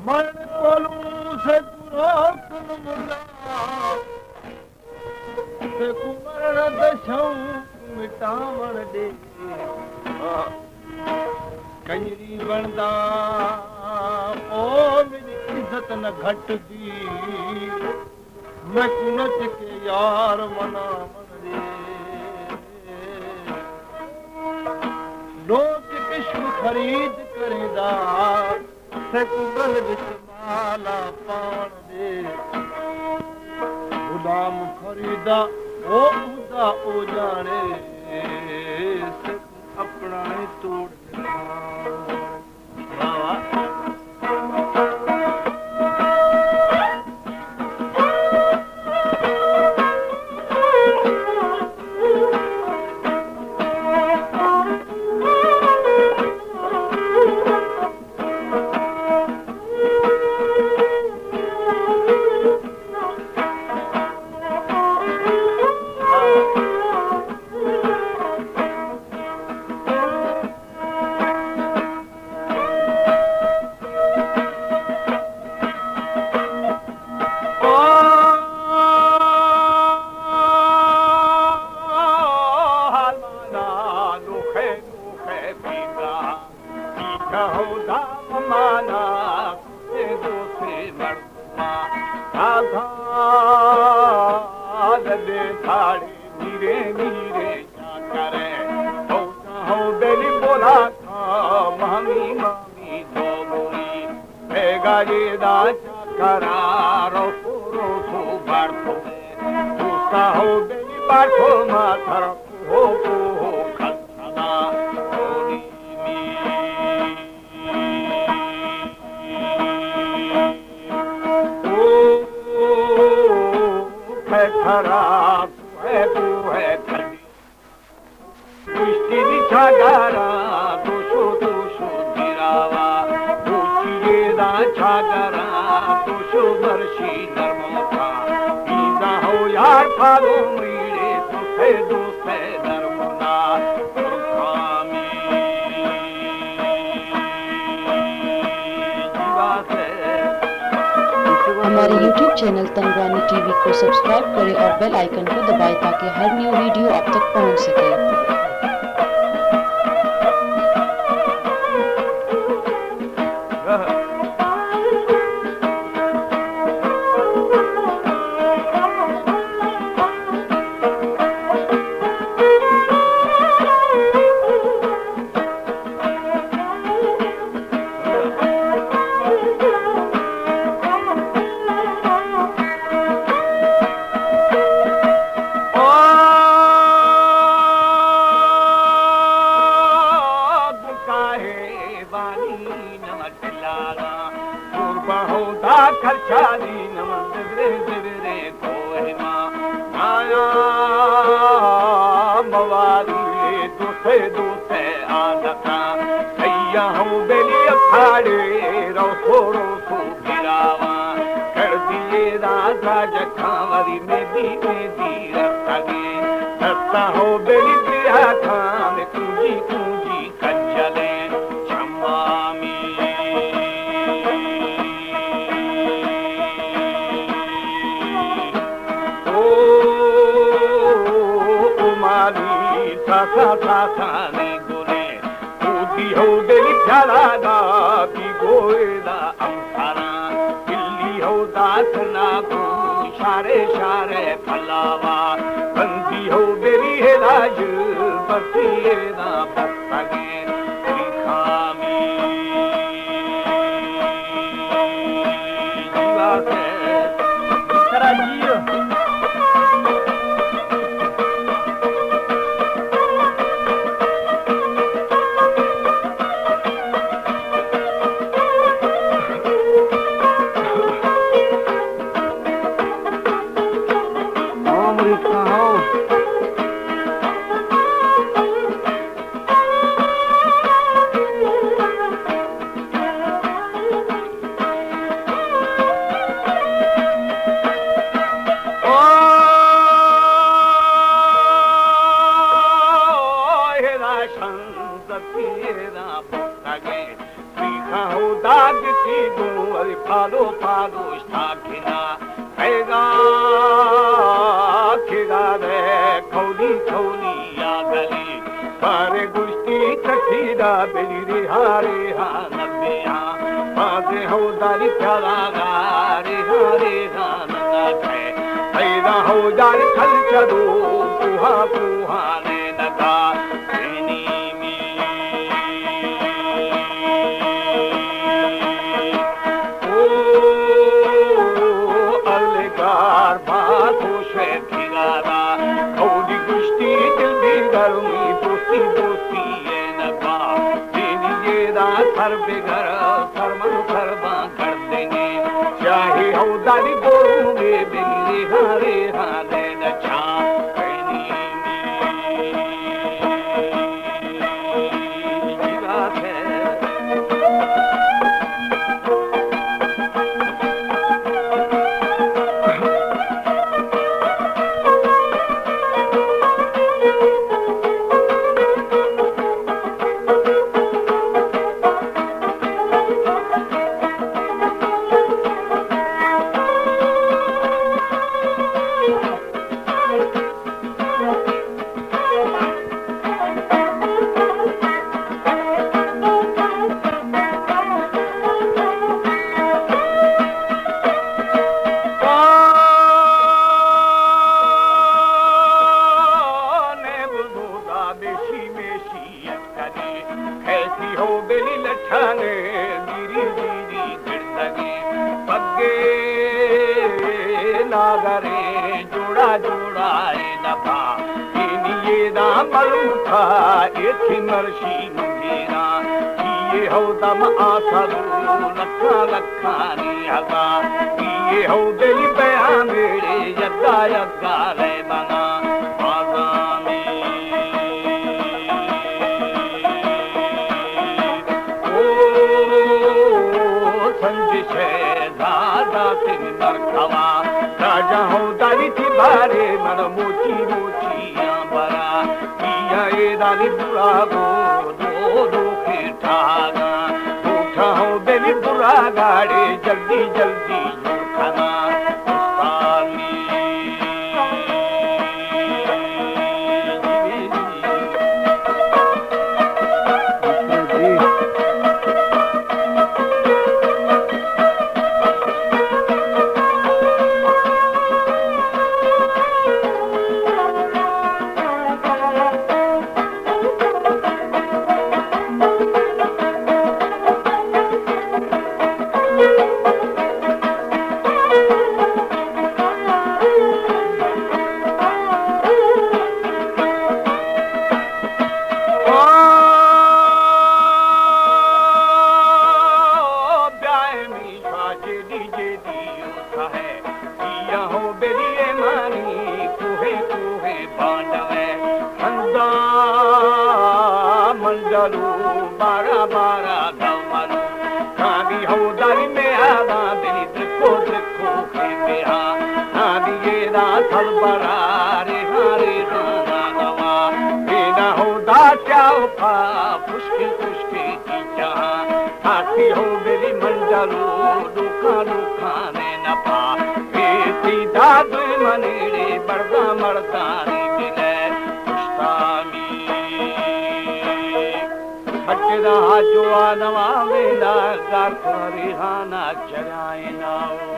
मन कोलू से रोक मुला से कुमरण दशऊ मिटावण दे कंजरी बनदा ओ मेरी इज्जत न घट दी मैं कुनच के यार मना मन दे लोग किस्म खरीद करेदा से कुगल विच माला पावण दे गुलाम खरीदा ओ उदा ओ जाने से अपना ही तोड़ हमारे YouTube चैनल तंगवानी टीवी को सब्सक्राइब करें और बेल आइकन को दबाएं ताकि हर न्यू वीडियो आप तक पहुंच सके। 파도 파도 스타키나 배가 기가래 거리 거리야 갈리 바레 구스티 탁티다 베리리 하리 하나비야 바데 호다리 펴라가리 하리 하나나케 배가 호다리 칼자도 부하 부하네 나가 सर बेघर सरमन सरबा कर देंगे चाहे हौदारी बोलूंगे बिगड़ी हारे हारे नचा कैसी हो गई लठाने मेरी दीदी गिरदगी पग्गे नागरे जोड़ा जोड़ा नफा ये दाम था एक मर्शी मुंगेरा ये हो दम आसलू लखा लखा निहगा ये हो गई बया मेरे यद्दा यद्दा ले बना राजा हौदारी थी बारे मन मोची मोची बरा पिया ए दानी बुरा गो दो दो के ठागा उठा हो बेली बुरा गाड़े जल्दी जल्दी खाना बारा बारा गमरू कादी हौदारी में आगा दिली देखो देखो खेते आदि ये राथल बरा रे हारे राना नवा बिना हौदा चाओ फा पुष्के पुष्के की चाह हाथी हो मेरी मंजलू दुखा दुखा ने नफा सीधा दुई मनेरे बड़दा मर्दानी दिले पुष्तामी जो नवा वेला कर रिहाना चराए नाओ